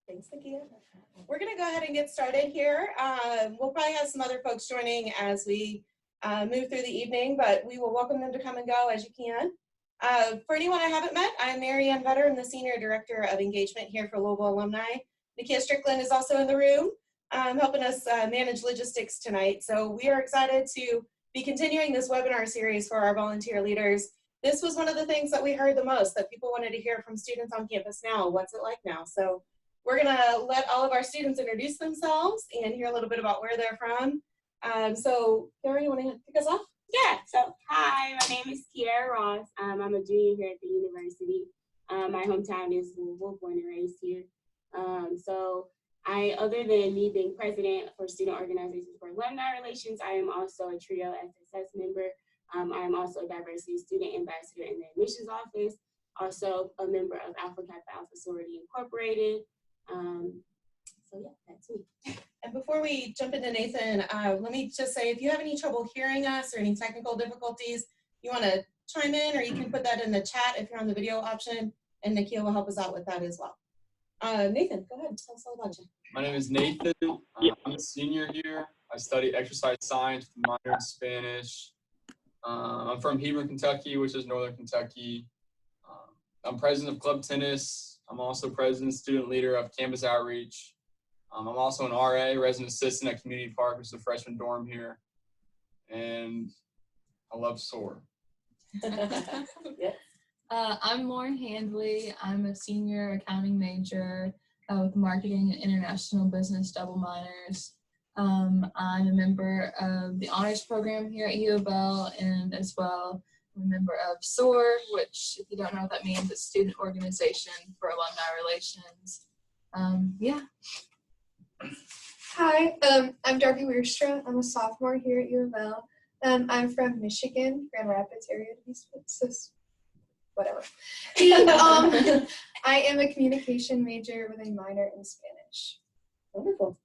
Thanks, Nakia. We're going to go ahead and get started here. We'll probably have some other folks joining as we move through the evening, but we will welcome them to come and go as you can. For anyone I haven't met, I'm Mary Ann Vetter. I'm the Senior Director of Engagement here for Louisville Alumni. Nakia Strickland is also in the room helping us manage logistics tonight. So we are excited to be continuing this webinar series for our volunteer leaders. This was one of the things that we heard the most, that people wanted to hear from students on campus now. What's it like now? So we're going to let all of our students introduce themselves and hear a little bit about where they're from. So, Kiara, you want to kick us off? Yeah, so hi, my name is Kiara Ross. I'm a junior here at the university. My hometown is Louisville, born and raised here. Other than me being president for Student Organizations for Alumni Relations, I am also a TRIO SSS member. I am also a diversity student ambassador in the admissions office, also a member of Alpha Kappa Alpha Sorority Incorporated. So yeah, that's me. And before we jump into Nathan, let me just say, if you have any trouble hearing us or any technical difficulties, you want to chime in, or you can put that in the chat if you're on the video option, and Nakia will help us out with that as well. Nathan, go ahead, tell us all about you. My name is Nathan. I'm a senior here. I study exercise science, minor in Spanish. I'm from Hebron, Kentucky, which is northern Kentucky. I'm president of club tennis. I'm also president, student leader of campus outreach. I'm also an RA, resident assistant at Community Park, which is a freshman dorm here. And I love SOAR. Yeah. I'm Lauren Handley. I'm a senior accounting major with marketing and international business double minors. I'm a member of the honors program here at U of L, and as well I'm a member of SOAR, which, if you don't know what that means, it's Student Organization for Alumni Relations. Yeah. Hi, I'm Darby Weerstra. I'm a sophomore here at U of L. I'm from Michigan, Grand Rapids area to be specific. Whatever. And I am a communication major with a minor in Spanish. Wonderful.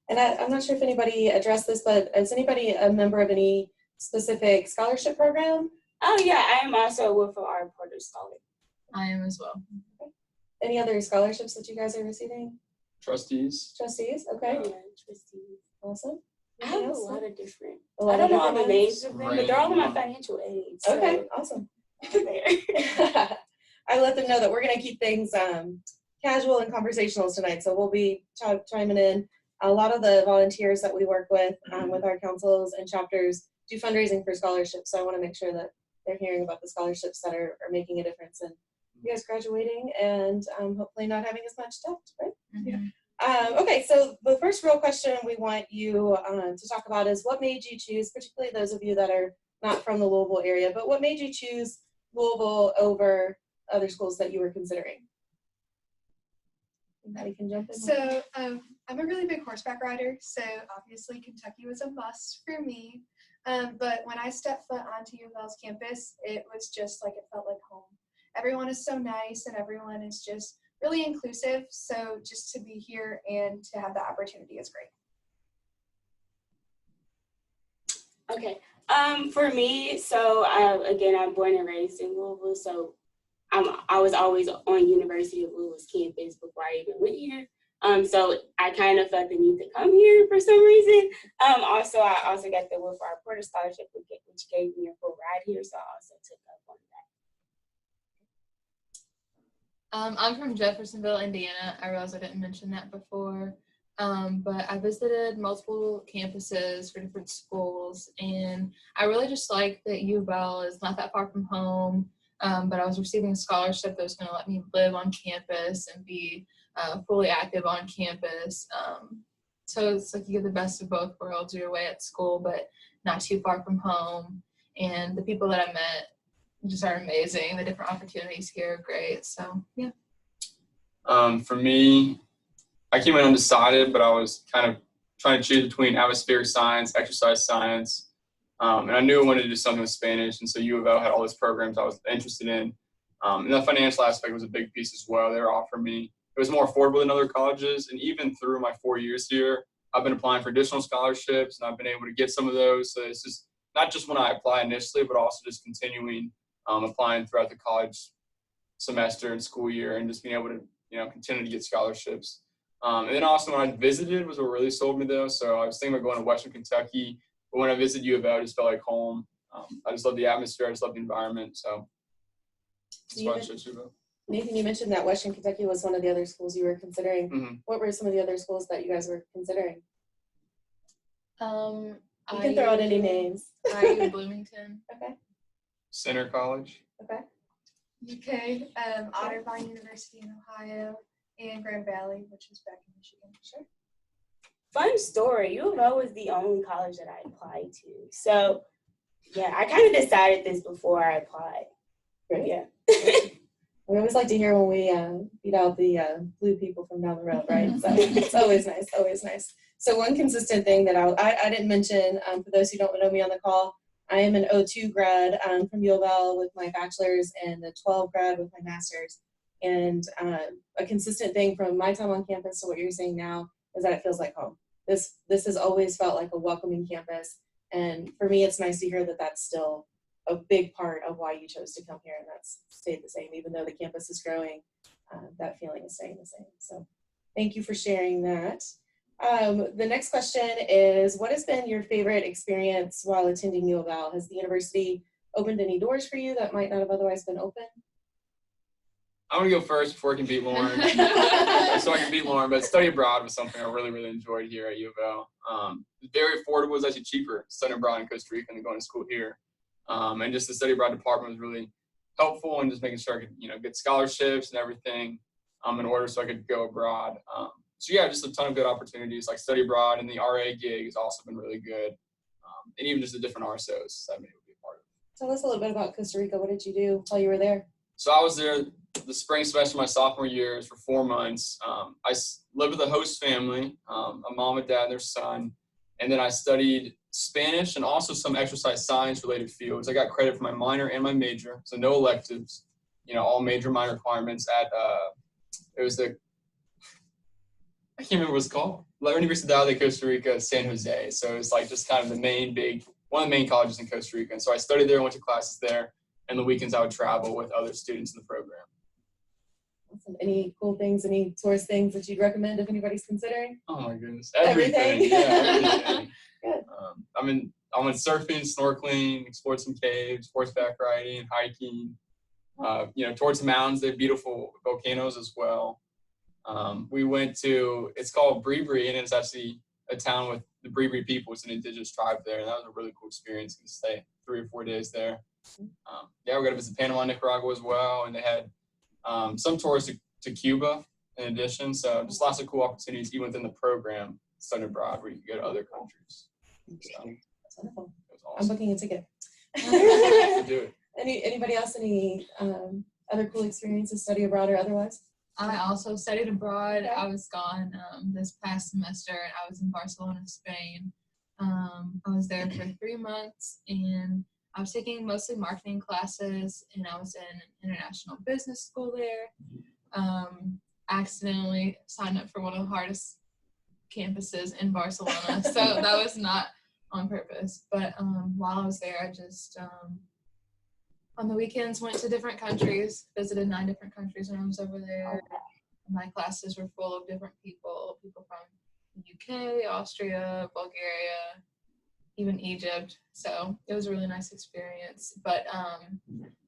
And I'm not sure if anybody addressed this, but is anybody a member of any specific scholarship program? Oh yeah, I am also a Wilford R. Porter Scholar. I am as well. Okay. Any other scholarships that you guys are receiving? Trustees. Trustees, okay. Yeah, trustees. Awesome. I have a lot of different. I don't know all the names of them, but they're all in my financial aid. So okay, awesome. there. I let them know that we're going to keep things casual and conversational tonight, so we'll be chiming in. A lot of the volunteers that we work with our councils and chapters do fundraising for scholarships, so I want to make sure that they're hearing about the scholarships that are making a difference in you guys graduating and hopefully not having as much debt, right? Mm-hmm. Okay, so the first real question we want you to talk about is what made you choose, particularly those of you that are not from the Louisville area, but what made you choose Louisville over other schools that you were considering? Anybody can jump in? So I'm a really big horseback rider, so obviously Kentucky was a must for me. But when I stepped foot onto U of L's campus, it was just like, it felt like home. Everyone is so nice and everyone is just really inclusive. So just to be here and to have the opportunity is great. Okay. For me, so again, I'm born and raised in Louisville, so I was always on University of Louisville's campus before I even went here. So I kind of felt the need to come here for some reason. I also got the Wilford R. Porter Scholarship, which gave me a full ride here, so I also took up on that. I'm from Jeffersonville, Indiana. I realize I didn't mention that before. But I visited multiple campuses for different schools, and I really just like that U of L is not that far from home, but I was receiving a scholarship that was going to let me live on campus and be fully active on campus. So it's like you get the best of both worlds. You're away at school, but not too far from home, and the people that I met just are amazing. The different opportunities here are great, so yeah. For me, I came in undecided, but I was kind of trying to choose between atmospheric science, exercise science, and I knew I wanted to do something with Spanish, and so U of L had all those programs I was interested in. And the financial aspect was a big piece as well. They were offering me, it was more affordable than other colleges, and even through my 4 years here, I've been applying for additional scholarships, and I've been able to get some of those. So it's just not just when I apply initially, but also just continuing applying throughout the college semester and school year, and just being able to continue to get scholarships. And then also when I visited was what really sold me though. So I was thinking about going to Western Kentucky, but when I visited U of L, it just felt like home. I just love the atmosphere. I just love the environment. So that's why I chose U of L. Nathan, you mentioned that Western Kentucky was one of the other schools you were considering. Mm-hmm. What were some of the other schools that you guys were considering? You can IU, throw out any names. IU Bloomington. Okay. Center College. Okay. UK, Otterbein University in Ohio, and Grand Valley, which is back in Michigan. Sure. Fun story. U of L was the only college that I applied to. So, yeah, I kind of decided this before I applied. Great. Yeah. We always like to hear when we beat out the blue people from down the road, right? So it's always nice, always nice. So one consistent thing that I didn't mention, for those who don't know me on the call, I am an 02 grad from U of L with my bachelor's and a 12 grad with my master's. And a consistent thing from my time on campus to what you're saying now is that it feels like home. This has always felt like a welcoming campus. And for me, it's nice to hear that that's still a big part of why you chose to come here, and that's stayed the same. Even though the campus is growing, that feeling is staying the same. So thank you for sharing that. The next question is, what has been your favorite experience while attending U of L? Has the university opened any doors for you that might not have otherwise been open? I'm going to go first before I can beat Lauren. So I can beat Lauren, but study abroad was something I really, really enjoyed here at U of L. Very affordable. It was actually cheaper studying abroad in Costa Rica than going to school here. And just the study abroad department was really helpful and just making sure I could, get scholarships and everything in order so I could go abroad. So yeah, just a ton of good opportunities like study abroad, and the RA gig has also been really good. And even just the different RSOs that I made be a part of. Tell us a little bit about Costa Rica. What did you do while you were there? So I was there the spring semester of my sophomore year for 4 months. I lived with a host family, a mom, a dad, and their son. And then I studied Spanish and also some exercise science related fields. I got credit for my minor and my major, so no electives, all major minor requirements at, it was I can't remember what it's called, La Universidad de Costa Rica, San Jose. So it's like just kind of one of the main colleges in Costa Rica. And so I studied there, went to classes there, and the weekends I would travel with other students in the program. Awesome. Any cool things, any tourist things that you'd recommend if anybody's considering? Oh my goodness. Everything? Yeah, everything. Good. I went surfing, snorkeling, explored some caves, horseback riding, hiking. Towards the mountains, they have beautiful volcanoes as well. We went to, it's called Bribri, and it's actually a town with the Bribri people. It's an indigenous tribe there, and that was a really cool experience to stay 3 or 4 days there. We got to visit Panama, Nicaragua as well, and they had some tours to Cuba in addition. So just lots of cool opportunities, even within the program, studying abroad, where you can go to other countries. So, That's wonderful. it was I'm awesome. booking a ticket. To do it. Anybody else? Any other cool experiences, study abroad or otherwise? I also studied abroad. Okay. I was gone this past semester, and I was in Barcelona, Spain. I was there for 3 months, and I was taking mostly marketing classes, and I was in an international business school there. Accidentally signed up for one of the hardest campuses in Barcelona, so that was not on purpose. But while I was there, I just on the weekends went to different countries, visited 9 different countries when I was over there. My classes were full of different people from the UK, Austria, Bulgaria, even Egypt. So it was a really nice experience. But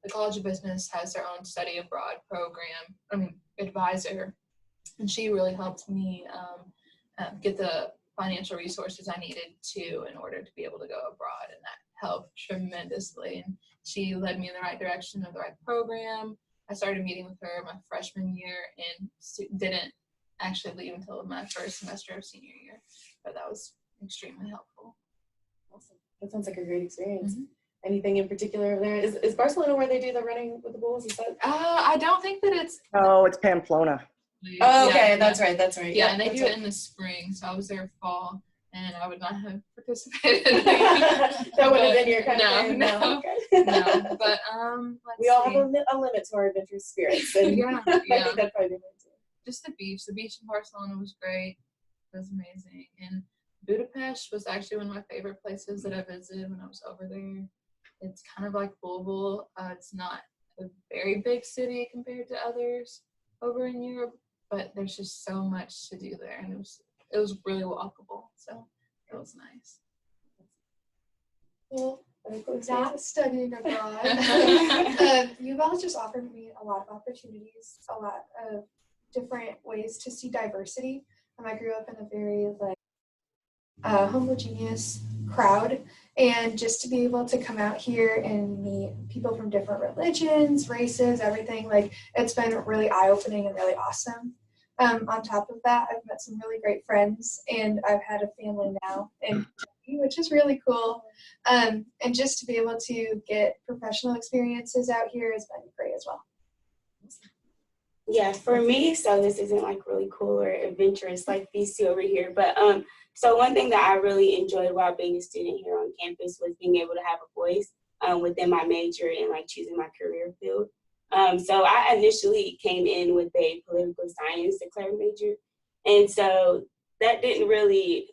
the College of Business has their own study abroad program, advisor, and she really helped me get the financial resources I needed in order to be able to go abroad, and that helped tremendously. And she led me in the right direction of the right program. I started meeting with her my freshman year and didn't actually leave until my first semester of senior year, but that was extremely helpful. Awesome. That sounds like a great experience. Mm-hmm. Anything in particular over there? Is Barcelona where they do the running with the bulls? Is that? I don't think that it's. Oh, it's Pamplona. Oh, okay. Yeah, That's right. That's right. Yeah, and they that's do right. it in the spring, so I was there fall, and I would not have participated. That would have been your kind of thing. No. Okay. No, but let's We all see. have a limit to our adventurous spirits, and Yeah, I yeah. think that's probably good too. Just the beach. The beach in Barcelona was great. It was amazing. And Budapest was actually one of my favorite places that I visited when I was over there. It's kind of like Louisville. It's not a very big city compared to others over in Europe, but there's just so much to do there, and it was really walkable, so it was nice. Well, Not studying abroad. UVal just offered me a lot of opportunities, a lot of different ways to see diversity. I grew up in a very homogeneous crowd, and just to be able to come out here and meet people from different religions, races, everything, it's been really eye-opening and really awesome. On top of that, I've met some really great friends, and I've had a family now in Kentucky, which is really cool. And just to be able to get professional experiences out here has been great as well. Yeah, for me, so this isn't really cool or adventurous like these two over here, but so one thing that I really enjoyed while being a student here on campus was being able to have a voice within my major and choosing my career field. So I initially came in with a political science declared major, and so that didn't really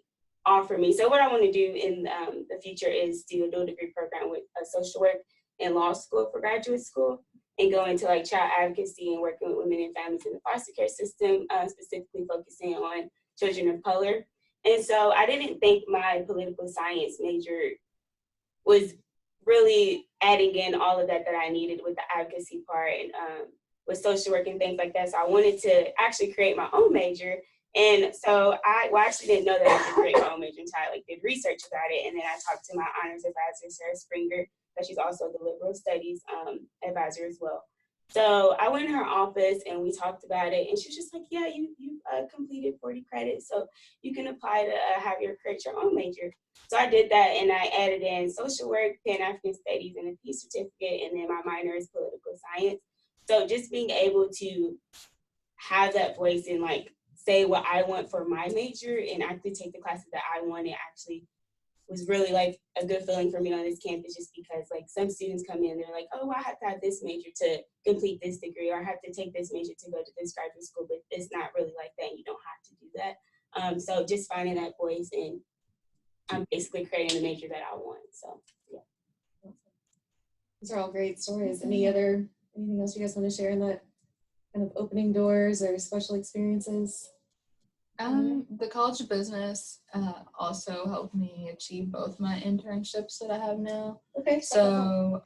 offer me. So what I want to do in the future is do a dual degree program with social work and law school for graduate school, and go into child advocacy and working with women and families in the foster care system, specifically focusing on children of color. And so I didn't think my political science major was really adding in all of that I needed with the advocacy part and with social work and things like that. So I wanted to actually create my own major. And so I actually didn't know that I could create my own major until I did research about it. And then I talked to my honors advisor, Sarah Springer, but she's also the liberal studies advisor as well. So I went in her office and we talked about it, and she was just like, yeah, you completed 40 credits, so you can apply to create your own major. So I did that, and I added in social work, Pan-African studies, and a peace certificate, and then my minor is political science. So just being able to have that voice and say what I want for my major and actually take the classes that I wanted actually was really a good feeling for me on this campus, just because some students come in and they're like, oh, I have to have this major to complete this degree, or I have to take this major to go to this graduate school, but it's not really like that. You don't have to do that. So just finding that voice, and I'm basically creating the major that I want. So yeah. These are all great stories. Anything else you guys want to share in that kind of opening doors or special experiences? The College of Business also helped me achieve both my internships that I have now. Okay. So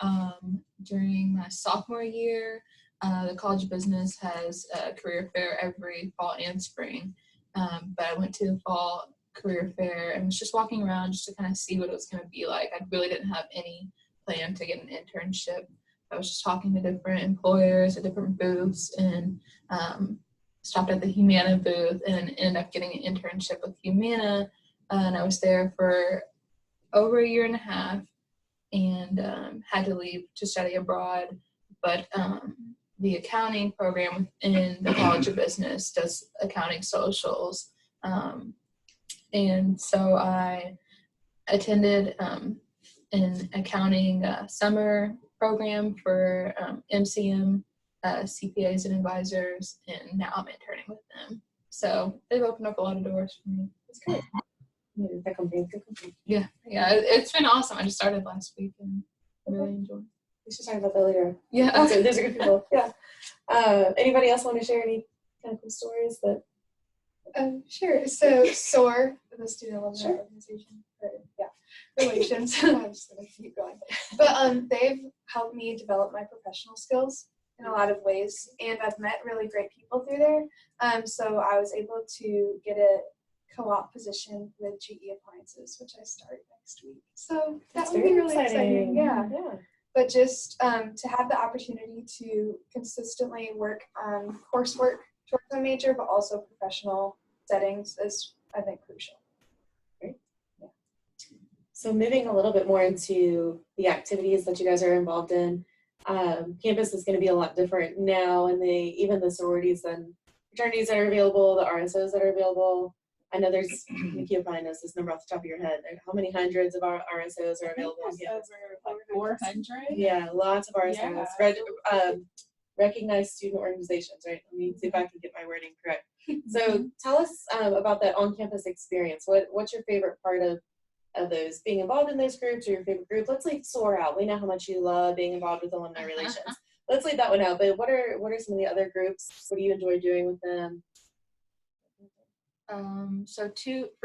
during my sophomore year, the College of Business has a career fair every fall and spring. But I went to the fall career fair and was just walking around just to kind of see what it was going to be like. I really didn't have any plan to get an internship. I was just talking to different employers at different booths, and stopped at the Humana booth and ended up getting an internship with Humana. And I was there for over a year and a half, and had to leave to study abroad. But the accounting program in the College of Business does accounting socials. And so I attended an accounting summer program for MCM CPAs and advisors, and now I'm interning with them. So they've opened up a lot of doors for me. That's great. Yeah, it's been awesome. I just started last week and I really enjoyed it. We should talk about that later. Yeah. Okay. Those are good people. Yeah. Anybody else want to share any kind of cool stories that? Sure. So SOAR, the Student Alumni Organization, relations. I'm just gonna keep going. But they've helped me develop my professional skills in a lot of ways, and I've met really great people through there. So I was able to get a co-op position with GE Appliances, which I start next week. So that would be really exciting. Yeah. But just to have the opportunity to consistently work on coursework towards my major, but also professional settings is, I think, crucial. Great. Yeah. So moving a little bit more into the activities that you guys are involved in, campus is going to be a lot different now, and even the sororities and fraternities that are available, the RSOs that are available. I know there's, Nikki will probably knows this number off the top of your head. How many hundreds of RSOs are available on campus? Over 400. Yeah, lots of RSOs. Yeah. Recognized student organizations, right? Let me see if I can get my wording correct. So tell us about that on-campus experience. What's your favorite part of those, being involved in those groups, or your favorite group? Let's leave SOAR out. We know how much you love being involved with alumni relations. Let's leave that one out. But what are some of the other groups? What do you enjoy doing with them? For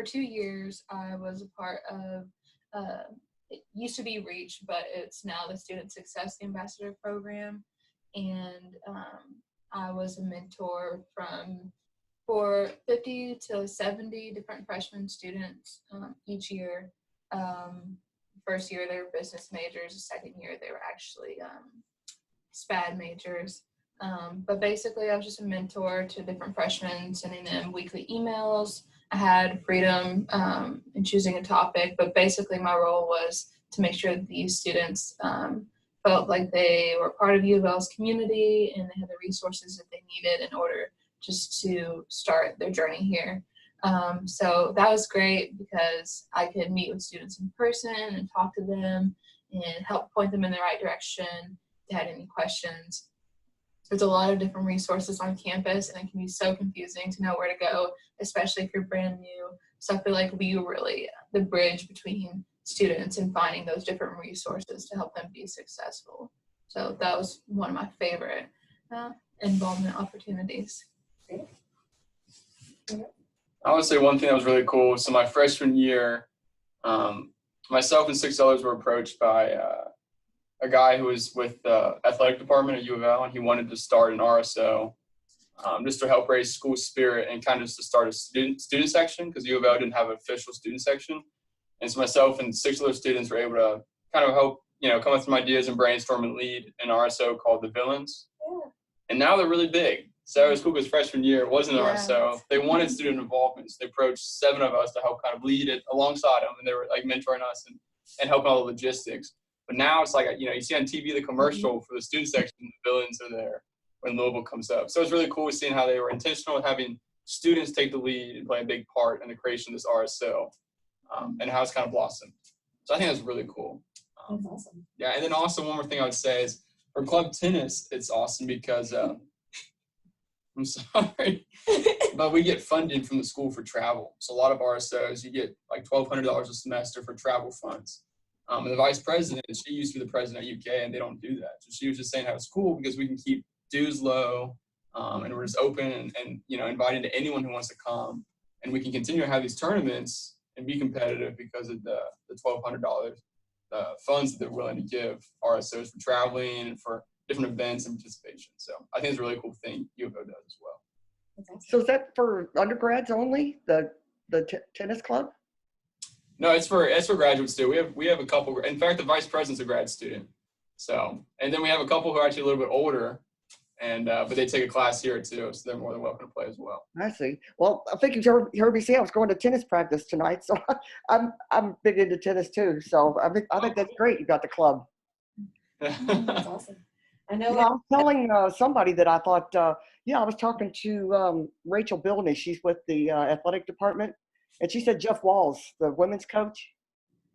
2 years, I was a part of, it used to be REACH, but it's now the Student Success Ambassador Program. And I was a mentor for 50 to 70 different freshman students each year. First year, they were business majors. The second year, they were actually SPAD majors. But basically, I was just a mentor to different freshmen, sending them weekly emails. I had freedom in choosing a topic, but basically my role was to make sure that these students felt like they were part of U of L's community and they had the resources that they needed in order just to start their journey here. So that was great because I could meet with students in person and talk to them and help point them in the right direction if they had any questions. There's a lot of different resources on campus, and it can be so confusing to know where to go, especially if you're brand new. So I feel like we were really the bridge between students and finding those different resources to help them be successful. So that was one of my favorite involvement opportunities. I would say one thing that was really cool. So my freshman year, myself and 6 others were approached by a guy who was with the athletic department at U of L, and he wanted to start an RSO just to help raise school spirit and kind of just to start a student section, because U of L didn't have an official student section. And so myself and 6 other students were able to kind of help, come up with some ideas and brainstorm and lead an RSO called the Villains. Yeah. And now they're really big. So it was cool because freshman year it wasn't an RSO. They wanted student involvement. So they approached 7 of us to help kind of lead it alongside them. And they were like mentoring us and helping all the logistics. But now it's like, you see on TV the commercial for the student section, the Villains are there when Louisville comes up. So it's really cool seeing how they were intentional with having students take the lead and play a big part in the creation of this RSO and how it's kind of blossomed. So I think that's really cool. That's awesome. Yeah, and then also one more thing I would say is for club tennis, it's awesome because I'm sorry, but we get funded from the school for travel. So a lot of RSOs, you get like $1,200 a semester for travel funds. And the vice president, she used to be the president at UK, and they don't do that. So she was just saying how it's cool because we can keep dues low, and we're just open and inviting to anyone who wants to come. And we can continue to have these tournaments and be competitive because of the $1,200 funds that they're willing to give RSOs for traveling and for different events and participation. So I think it's a really cool thing U of O does as well. Awesome. So is that for undergrads only, the tennis club? No, it's for graduates too. We have a couple. In fact, the vice president's a grad student. So, and then we have a couple who are actually a little bit older, and but they take a class here too, so they're more than welcome to play as well. I see. Well, I think you heard me say I was going to tennis practice tonight, so I'm big into tennis too. So I think that's great. You got the club. That's awesome. I know. I was telling somebody that I thought, I was talking to Rachel Bilney. She's with the athletic department, and she said Jeff Walls, the women's coach,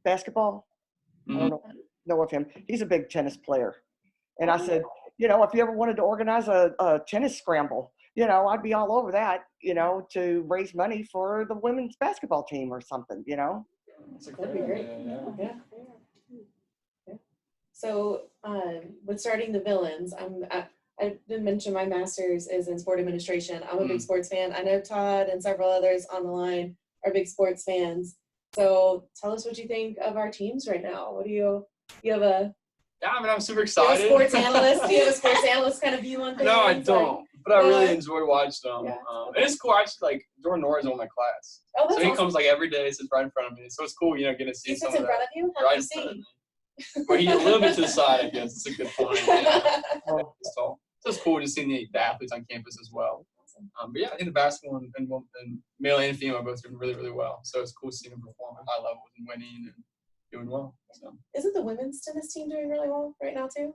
basketball. Mm-hmm. I don't know of him. He's a big tennis player. And I said, if you ever wanted to organize a tennis scramble, I'd be all over that, to raise money for the women's basketball team or something, That'd be great. Yeah. So with starting the Villains, I didn't mention my master's is in sport administration. I'm a big sports fan. I know Todd and several others on the line are big sports fans. So tell us what you think of our teams right now. What do you have a? Yeah, I'm super excited. Sports analyst? Do you have a sports analyst kind of view on things? No, I don't. But I really enjoy watching them. Yeah. And it's cool. Actually, like Jordan Nora's on my class. Oh, that's so he awesome. comes like every day, sits right in front of me. So it's cool, getting to see He some sits of in that. front of you? How Right do in you front of see? me. Well, he's a little bit to the side, I guess. It's a good point. Yeah. So it's cool to see the athletes on campus as well. But yeah, I think the basketball and male and female are both doing really, really well. So it's cool seeing them perform at high levels and winning and doing well. So. Isn't the women's tennis team doing really well right now too?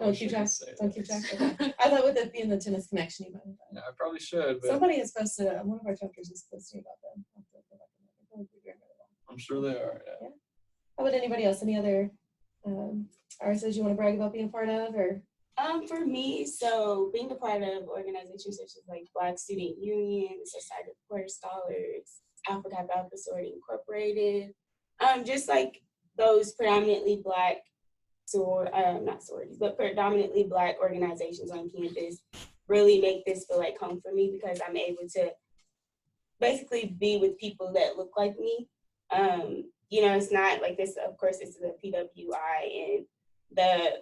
Don't keep track. Don't keep track. Okay. I thought with it being the tennis connection, you might have done. Yeah, I probably should. But Somebody is supposed to. One of our chapters is supposed to about them. I'm sure they are. Yeah. How about anybody else? Any other RSOs you want to brag about being a part of, or? For me, so being a part of organizations such as like Black Student Union, Society of Quarter Scholars, Alpha Kappa Alpha Sorority Incorporated, just like those predominantly Black not sororities, but predominantly Black organizations on campus really make this feel like home for me because I'm able to basically be with people that look like me. You know, it's not like this, of course, it's the PWI, and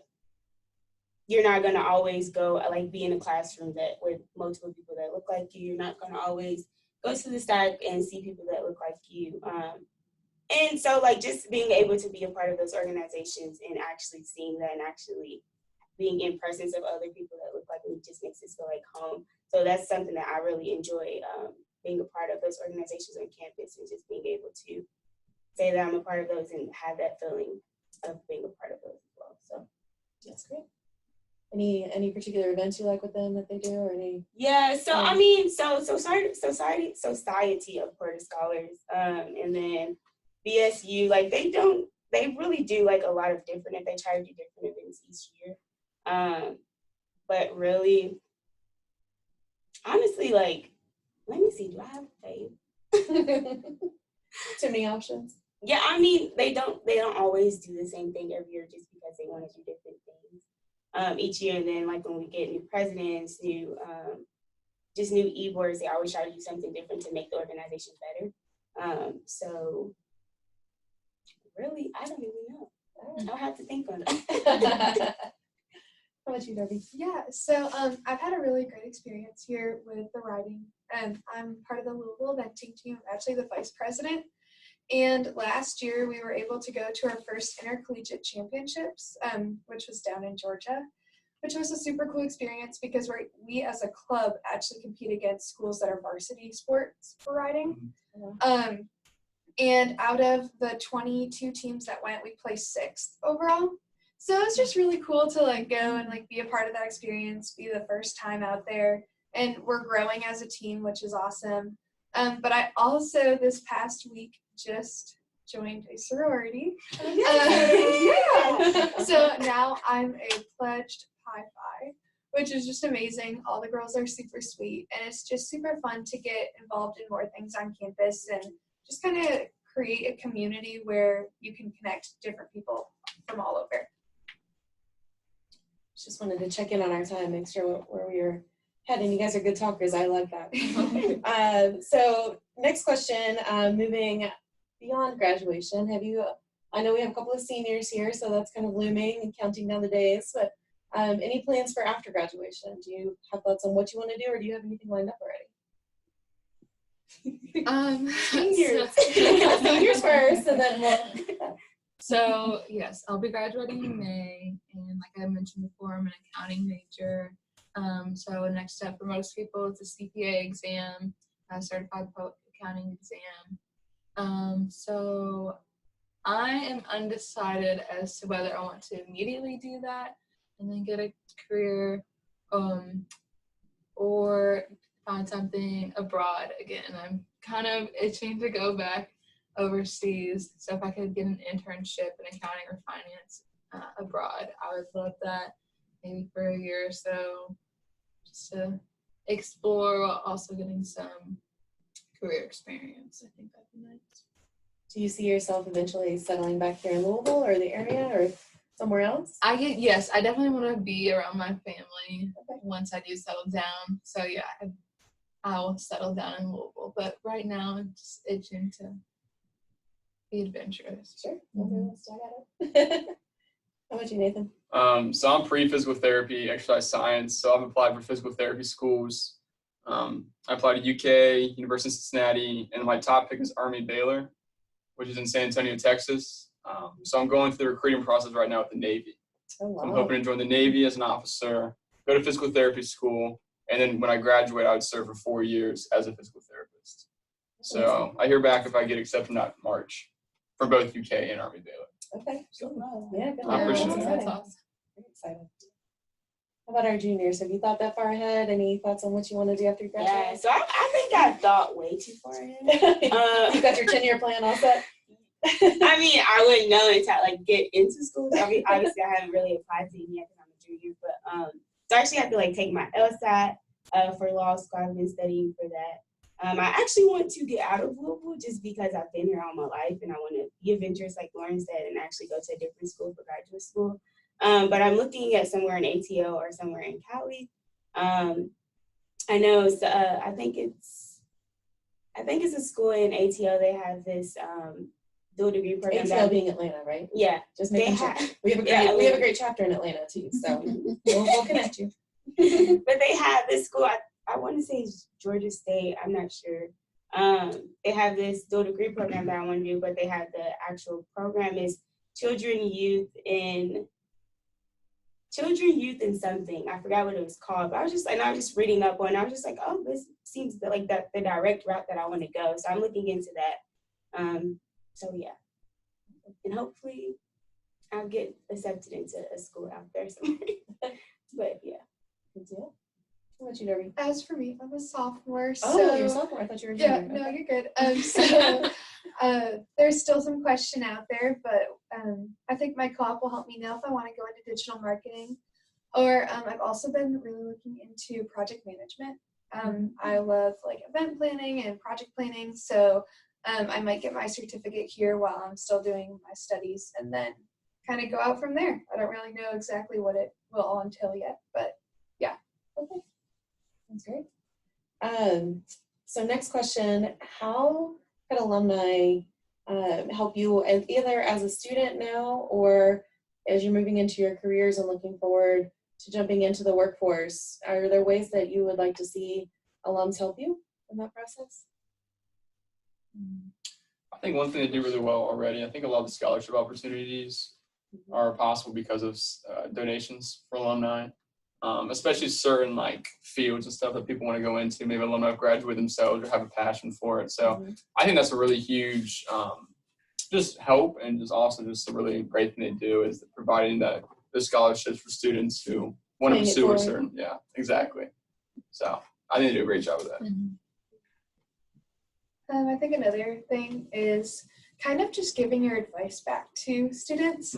you're not gonna always go like be in a classroom with multiple people that look like you. You're not gonna always go to the stack and see people that look like you. And so like just being able to be a part of those organizations and actually seeing that and actually being in presence of other people that look like me just makes it feel like home. So that's something that I really enjoy, being a part of those organizations on campus and just being able to say that I'm a part of those and have that feeling of being a part of those as well. So That's great. Any particular events you like with them that they do, or any? yeah, so I mean, society of Puerto Scholars, and then BSU, like they really do like a lot of different, they try to do different events each year. But really, honestly, like, let me see, do I have a fave? Too many options. Yeah, I mean, they don't always do the same thing every year just because they want to do different things each year. And then like when we get new presidents, new e-boards, they always try to do something different to make the organization better. So really, I don't even know. I'll have to think on that. How about you, Debbie? Yeah, so I've had a really great experience here with the writing, and I'm part of the Louisville eventing team. I'm actually the vice president. And last year we were able to go to our first intercollegiate championships, which was down in Georgia, which was a super cool experience because we as a club actually compete against schools that are varsity sports for riding. And out of the 22 teams that went, we placed 6th overall. So it's just really cool to like go and like be a part of that experience, be the first time out there. And we're growing as a team, which is awesome. But I also this past week just joined a sorority. So now I'm a pledged Pi Phi, which is just amazing. All the girls are super sweet, and it's just super fun to get involved in more things on campus and just kind of create a community where you can connect different people from all over. Just wanted to check in on our time, make sure where we were heading. You guys are good talkers. I like that. So next question, moving beyond graduation, I know we have a couple of seniors here, so that's kind of looming and counting down the days, but any plans for after graduation? Do you have thoughts on what you want to do, or do you have anything lined up already? Seniors. Seniors first, and then we'll. So yes, I'll be graduating in May, and like I mentioned before, I'm an accounting major. So next step for most people is a CPA exam, a certified public accounting exam. So I am undecided as to whether I want to immediately do that and then get a career, or find something abroad again. I'm kind of itching to go back overseas. So if I could get an internship in accounting or finance abroad, I would love that, maybe for a year or so, just to explore while also getting some career experience. I think that'd be nice. Do you see yourself eventually settling back here in Louisville or the area or somewhere else? Yes, I definitely want to be around my family once I do settle down. So yeah, I will settle down in Louisville. But right now, I'm just itching to be adventurous. Sure. I got it. How about you, Nathan? So I'm pre-physical therapy, exercise science. So I've applied for physical therapy schools. I applied to UK, University of Cincinnati, and my top pick is Army Baylor, which is in San Antonio, Texas. So I'm going through the recruiting process right now with the Navy. Oh, wow. So I'm hoping to join the Navy as an officer, go to physical therapy school, and then when I graduate, I would serve for 4 years as a physical therapist. So I hear back if I get accepted in March for both UK and Army Baylor. Okay. So, Yeah, good. I appreciate That's it. exciting. That's awesome. Very exciting. How about our juniors? Have you thought that far ahead? Any thoughts on what you want to do after you Yeah, graduate? so I think I thought way too far ahead. You got your 10-year plan all set? I mean, I wouldn't know until I get into school. So I mean, obviously, I haven't really applied to it yet because I'm a junior. But so I actually have to take my LSAT for law school. I've been studying for that. I actually want to get out of Louisville just because I've been here all my life and I want to be adventurous, like Lauren said, and actually go to a different school for graduate school. But I'm looking at somewhere in ATO or somewhere in Cali. I know, I think it's I think it's a school in ATL. They have this dual degree program. ATL being Atlanta, right? Yeah, Just they making sure. have. We have a great Yeah, we have a great chapter in Atlanta too, so we'll connect you. But they have this school. I want to say it's Georgia State. I'm not sure. They have this dual degree program that I want to do, but they have the actual program is children, youth, and something. I forgot what it was called, but I was just reading up on it. I was just like, oh, this seems like the direct route that I want to go. So I'm looking into that. So yeah, and hopefully I'll get accepted into a school out there somewhere. But yeah. Good deal. How about you, Derby? As for me, I'm a sophomore. Oh, you're a so sophomore. I thought you were a yeah, junior. no, Okay. you're good. So there's still some question out there, but I think my co-op will help me know if I want to go into digital marketing. Or I've also been really looking into project management. I love like event planning and project planning, so I might get my certificate here while I'm still doing my studies, and then kind of go out from there. I don't really know exactly what it will all entail yet, but yeah. Okay. That's great. So next question, how can alumni help you either as a student now or as you're moving into your careers and looking forward to jumping into the workforce? Are there ways that you would like to see alums help you in that process? I think one thing they do really well already, I think a lot of the scholarship opportunities are possible because of donations for alumni, especially certain like fields and stuff that people want to go into. Maybe alumni have graduated themselves or have a passion for it. So I think that's a really huge just help, and just also just a really great thing they do is providing the scholarships for students who want to pursue a certain, exactly. So I think they do a great job with that. I think another thing is kind of just giving your advice back to students,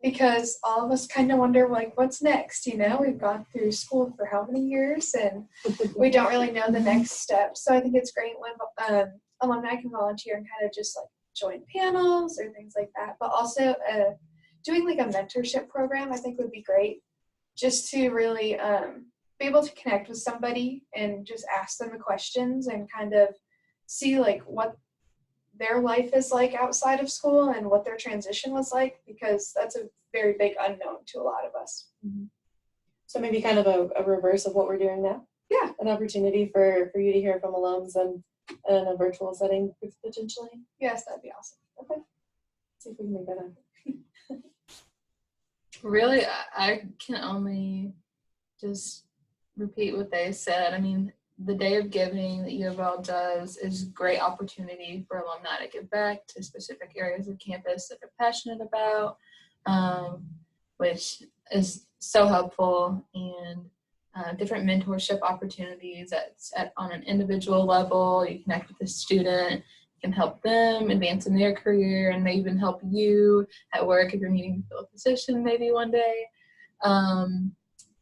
because all of us kind of wonder, like, what's next? You know, we've gone through school for how many years, and we don't really know the next step. So I think it's great when alumni can volunteer and kind of just like join panels or things like that. But also doing like a mentorship program, I think would be great, just to really be able to connect with somebody and just ask them the questions and kind of see like what their life is like outside of school and what their transition was like, because that's a very big unknown to a lot of us. So maybe kind of a reverse of what we're doing now. Yeah. An opportunity for you to hear from alums and in a virtual setting potentially. Yes, that'd be awesome. Okay. Let's see if we can make that happen. Really, I can only just repeat what they said. I mean, the Day of Giving that U of L does is a great opportunity for alumni to give back to specific areas of campus that they're passionate about, which is so helpful, and different mentorship opportunities on an individual level. You connect with the student, you can help them advance in their career, and they even help you at work if you're needing to fill a position maybe one day.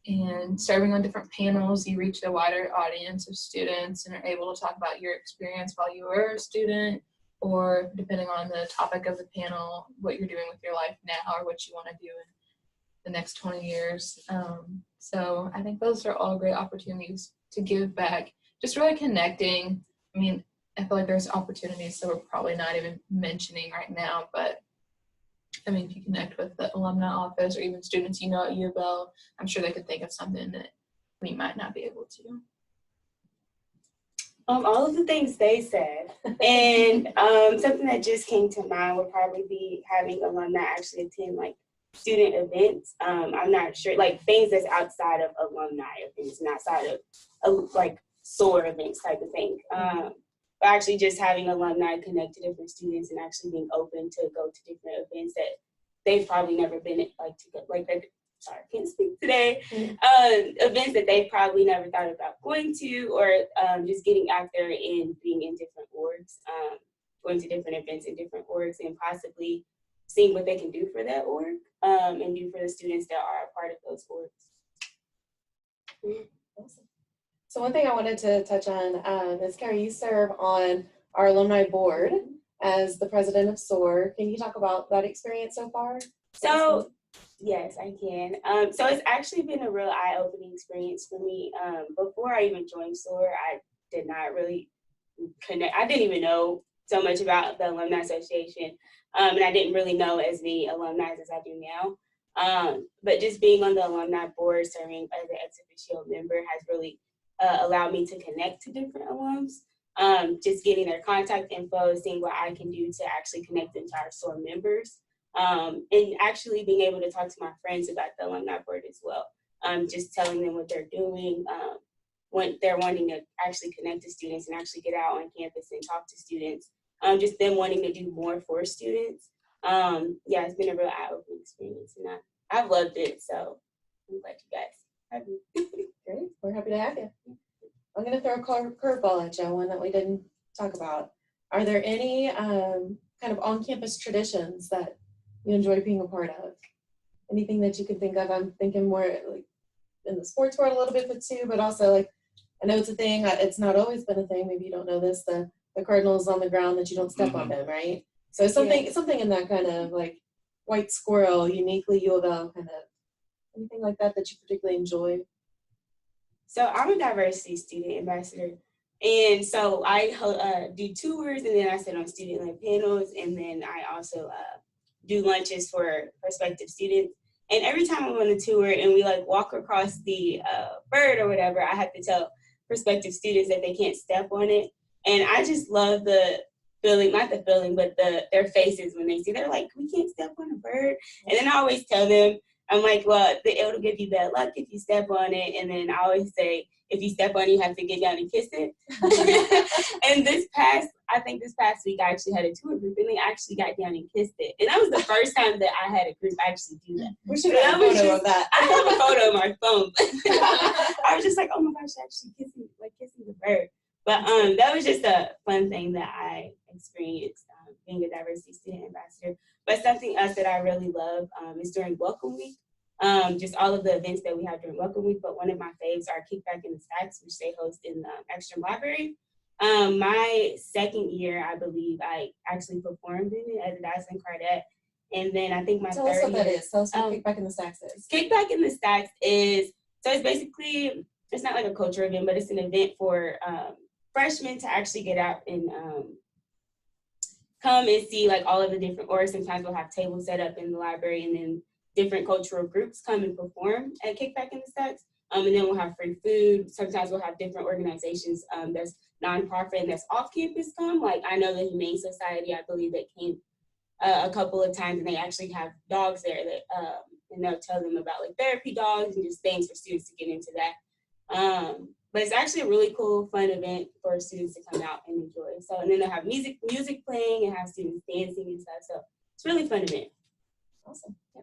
And serving on different panels, you reach a wider audience of students and are able to talk about your experience while you were a student, or depending on the topic of the panel, what you're doing with your life now or what you want to do in the next 20 years. So I think those are all great opportunities to give back, just really connecting. I mean, I feel like there's opportunities that we're probably not even mentioning right now, but I mean, if you connect with the alumni office or even students you know at U of L, I'm sure they could think of something that we might not be able to. All of the things they said, and something that just came to mind would probably be having alumni actually attend like student events. I'm not sure, like things that's outside of alumni events and outside of like SOAR events type of thing. But actually just having alumni connect to different students and actually being open to go to different events that they've probably never been like to go, like sorry, I can't speak today. Events that they've probably never thought about going to, or just getting out there and being in different orgs, going to different events in different orgs, and possibly seeing what they can do for that org and do for the students that are a part of those orgs. Awesome. So one thing I wanted to touch on is, Carrie, you serve on our alumni board as the president of SOAR. Can you talk about that experience so far? So, yes, I can. So it's actually been a real eye-opening experience for me. Before I even joined SOAR, I did not really connect. I didn't even know so much about the Alumni Association, and I didn't really know as many alumni as I do now. But just being on the alumni board, serving as an ex officio member has really allowed me to connect to different alums. Just getting their contact info, seeing what I can do to actually connect them to our SOAR members, and actually being able to talk to my friends about the alumni board as well. Just telling them what they're doing, when they're wanting to actually connect to students and actually get out on campus and talk to students. Just them wanting to do more for students. Yeah, it's been a real eye-opening experience, and I've loved it. So I'm glad you guys have me. Great, we're happy to have you. I'm going to throw a curveball at you, one that we didn't talk about. Are there any kind of on-campus traditions that you enjoy being a part of? Anything that you can think of? I'm thinking more like in the sports world a little bit too, but also like, I know it's a thing. It's not always been a thing. Maybe you don't know this. The Cardinals on the ground that you don't step on them, right? So something in that kind of like white squirrel, uniquely U of L kind of anything like that that you particularly enjoy. So I'm a diversity student ambassador. And so I do tours, and then I sit on student-led panels, and then I also do lunches for prospective students. And every time I'm on a tour and we like walk across the bird or whatever, I have to tell prospective students that they can't step on it. And I just love the feeling, not the feeling, but their faces when they see, they're like, we can't step on a bird. And then I always tell them, I'm like, well, it'll give you bad luck if you step on it. And then I always say, if you step on it, you have to get down and kiss it. And I think this past week, I actually had a tour group, and they actually got down and kissed it. And that was the first time that I had a group actually do that. We should have a photo of that. I have a photo on my phone. I was just like, oh my gosh, actually kissing the bird. But that was just a fun thing that I experienced being a diversity student ambassador. But something else that I really love is during Welcome Week. Just all of the events that we have during Welcome Week, but one of my faves are Kickback in the Stacks, which they host in the Extra Library. My second year, I believe, I actually performed in it as a dazzling Cardette. And then I think Tell us what that is. Tell us what Kickback in the Stacks is. Kickback in the Stacks is, so it's basically, it's not like a culture event, but it's an event for freshmen to actually get out and come and see like all of the different, or sometimes we'll have tables set up in the library, and then different cultural groups come and perform at Kickback in the Stacks. And then we'll have free food. Sometimes we'll have different organizations that's nonprofit and that's off campus come. Like I know the Humane Society, I believe that came a couple of times, and they actually have dogs there that, and they'll tell them about like therapy dogs and just things for students to get into that. But it's actually a really cool, fun event for students to come out and enjoy. So, and then they'll have music playing and have students dancing and stuff. So it's a really fun event. Awesome. Yeah.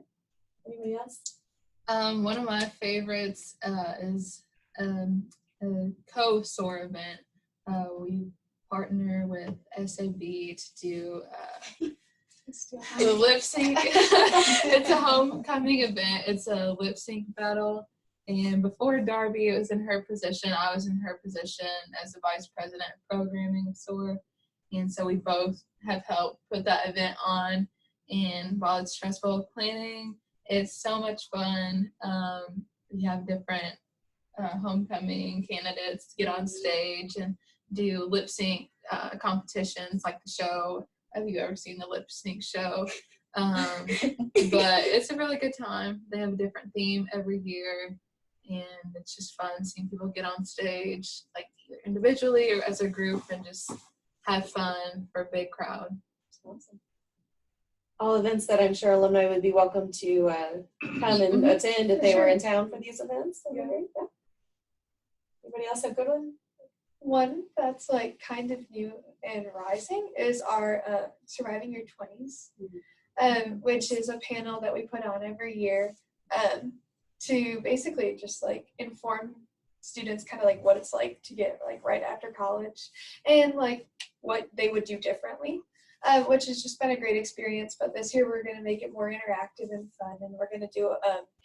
Anybody else? One of my favorites is a co-SOAR event. We partner with SAB to do the lip sync. It's a homecoming event. It's a lip sync battle. And before Darby was in her position, I was in her position as the vice president of programming of SOAR. And so we both have helped put that event on. And while it's stressful planning, it's so much fun. We have different homecoming candidates get on stage and do lip sync competitions like the show. Have you ever seen the lip sync show? But it's a really good time. They have a different theme every year, and it's just fun seeing people get on stage, like either individually or as a group, and just have fun for a big crowd. Awesome. All events that I'm sure alumni would be welcome to come and attend if they were in town for these events. Yeah. Yeah. Anybody else have a good one? One that's like kind of new and rising is our Surviving Your 20s, which is a panel that we put on every year to basically just like inform students kind of like what it's like to get like right after college and like what they would do differently. Which has just been a great experience. But this year we're going to make it more interactive and fun, and we're going to do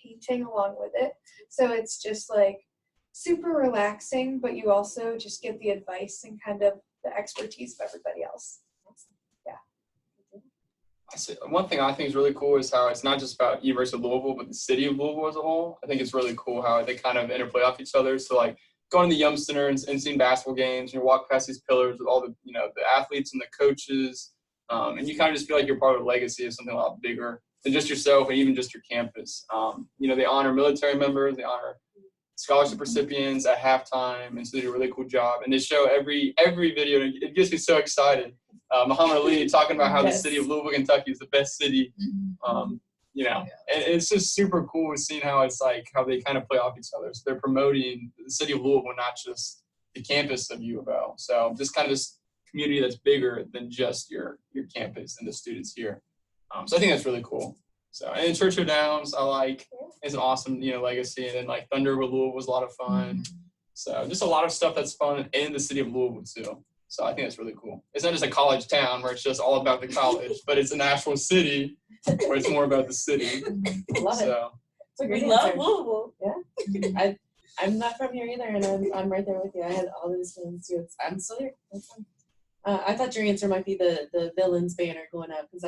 painting along with it. So it's just like super relaxing, but you also just get the advice and kind of the expertise of everybody else. Yeah. One thing I think is really cool is how it's not just about University of Louisville, but the city of Louisville as a whole. I think it's really cool how they kind of interplay off each other. So like going to the Yum Center and seeing basketball games. You walk past these pillars with all the, the athletes and the coaches, and you kind of just feel like you're part of a legacy of something a lot bigger than just yourself and even just your campus. They honor military members, they honor scholarship recipients at halftime, and so they do a really cool job. And they show every video, and it gets me so excited. Muhammad Ali talking about how the city of Louisville, Kentucky is the best city. And it's just super cool seeing how it's like how they kind of play off each other. So they're promoting the city of Louisville, not just the campus of U of L. So just kind of this community that's bigger than just your campus and the students here. So I think that's really cool. So, and Churchill Downs, I like, is an awesome, legacy. And then like Thunder over Louisville was a lot of fun. So just a lot of stuff that's fun in the city of Louisville too. So I think that's really cool. It's not just a college town where it's just all about the college, but it's an actual city where it's more about the city. Love it. It's a great We love answer. Louisville. Yeah. I'm not from here either, and I'm right there with you. I had all these feelings too. I'm still here. That's fine. I thought your answer might be the villains banner going up, because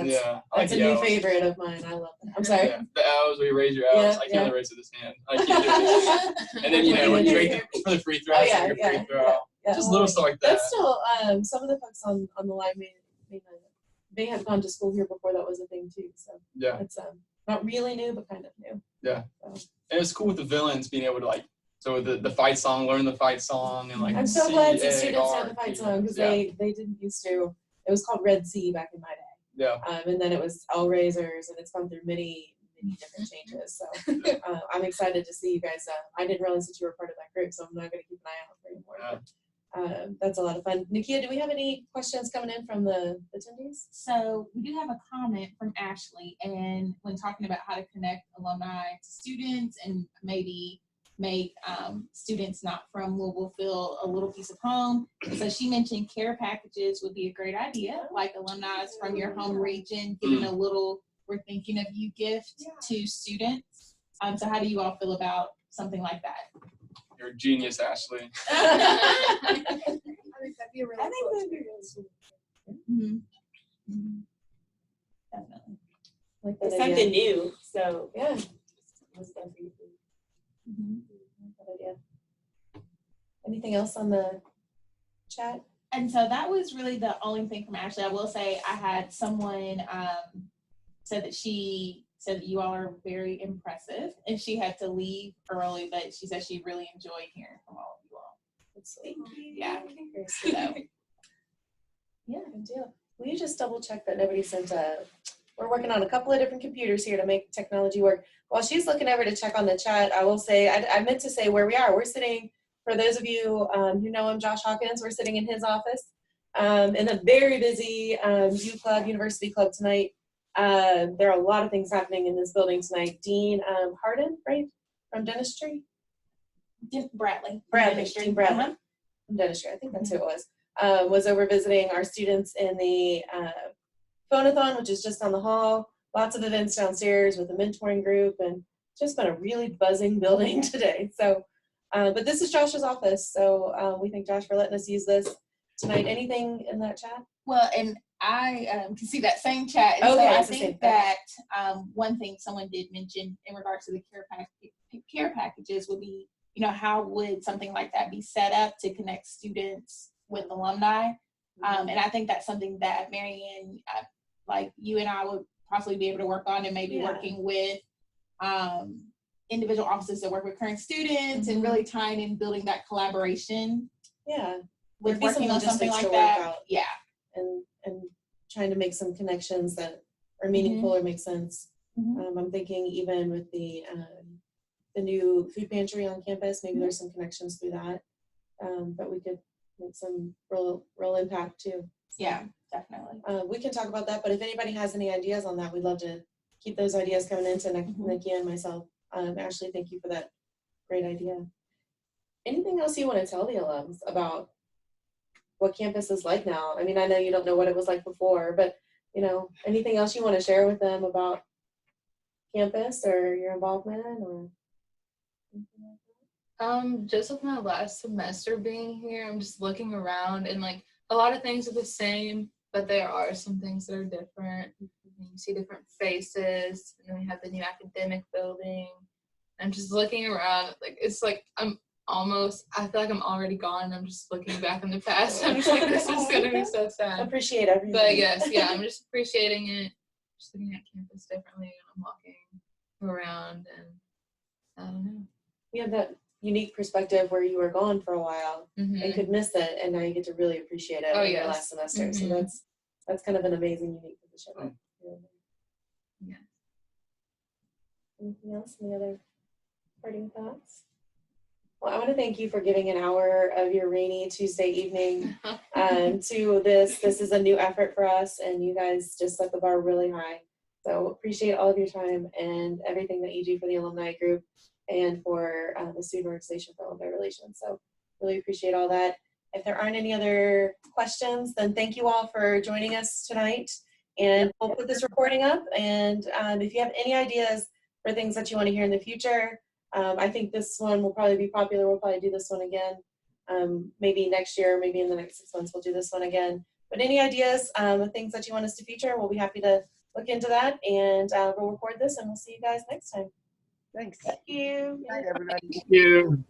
that's a new favorite of mine. I love that. I'm sorry. Yeah, the L's where you raise your L's. I can't raise it this hand. I can't do it. And then when you make it for the free throw, your free throw. Just little stuff like that. That's still some of the folks on the line may have gone to school here before that was a thing too. So it's not really new, but kind of new. Yeah. So. And it's cool with the villains being able to so the fight song, learn the fight song, and I'm so glad the students know the fight song, because they didn't used to. It was called Red Sea back in my day. Yeah. And then it was All Razors, and it's gone through many different changes. So I'm excited to see you guys. I didn't realize that you were part of that group, so I'm not going to keep an eye out for you more. But, that's a lot of fun. Nikia, do we have any questions coming in from the attendees? So we do have a comment from Ashley, and when talking about how to connect alumni to students and maybe make students not from Louisville feel a little piece of home. So she mentioned care packages would be a great idea, like alumni from your home region, giving a little "we're thinking of you" gift to students. So how do you all feel about something like that? You're a genius, Ashley. I think that'd be a really cool experience. Definitely. Like It's something new. So yeah. Good idea. Anything else on the chat? And so that was really the only thing from Ashley. I will say I had someone said that she said that you all are very impressive, and she had to leave early, but she said she really enjoyed hearing from all of you all. Thank you. Yeah. So, Yeah. good deal. Will you just double check that nobody sent we're working on a couple of different computers here to make technology work. While she's looking over to check on the chat, I will say, I meant to say where we are. We're sitting, for those of you who know him, Josh Hawkins, we're sitting in his office in a very busy U Club, University Club tonight. There are a lot of things happening in this building tonight. Dean Harden, right, from dentistry? Bradley. Dean Bradley from dentistry, I think that's who it was over visiting our students in the Phonathon, which is just down the hall. Lots of events downstairs with a mentoring group, and just been a really buzzing building today. So, but this is Josh's office, so we thank Josh for letting us use this tonight. Anything in that chat? Well, and I can see that same chat. And so I think that one thing someone did mention in regards to the care packages would be, how would something like that be set up to connect students with alumni? And I think that's something that Marianne, like you and I would possibly be able to work on, and maybe working with individual offices that work with current students and really tying in building that collaboration. Yeah. With working on something like that. Yeah. And trying to make some connections that are meaningful or make sense. I'm thinking even with the new food pantry on campus, maybe there's some connections through that that we could make some real impact too. Yeah, definitely. We can talk about that, but if anybody has any ideas on that, we'd love to keep those ideas coming into Nikki and myself. Ashley, thank you for that great idea. Anything else you want to tell the alums about what campus is like now? I mean, I know you don't know what it was like before, but anything else you want to share with them about campus or your involvement or anything like that? Just with my last semester being here, I'm just looking around, and like a lot of things are the same, but there are some things that are different. You see different faces, and then we have the new academic building. I'm just looking around, like it's like I'm almost, I feel like I'm already gone. And I'm just looking back in the past. I'm just like, this is gonna be so sad. Appreciate everything. But yes, yeah, I'm just appreciating it. Just looking at campus differently when I'm walking around, and I don't know. You have that unique perspective where you were gone for a while Mhm. and could miss it, and now you get to really appreciate it Oh, in your yes. last semester. So Mhm. that's kind of an amazing, unique position. Oh. Yeah. Anything else? Any other parting thoughts? Well, I want to thank you for giving an hour of your rainy Tuesday evening to this. This is a new effort for us, and you guys just set the bar really high. So appreciate all of your time and everything that you do for the alumni group and for the student organization for alumni relations. So really appreciate all that. If there aren't any other questions, then thank you all for joining us tonight. And we'll put this recording up. And if you have any ideas for things that you want to hear in the future, I think this one will probably be popular. We'll probably do this one again. Maybe next year, maybe in the next 6 months, we'll do this one again. But any ideas of things that you want us to feature, we'll be happy to look into that. And we'll record this, and we'll see you guys next time. Thanks. Thank you. Good night, everybody. Thank you.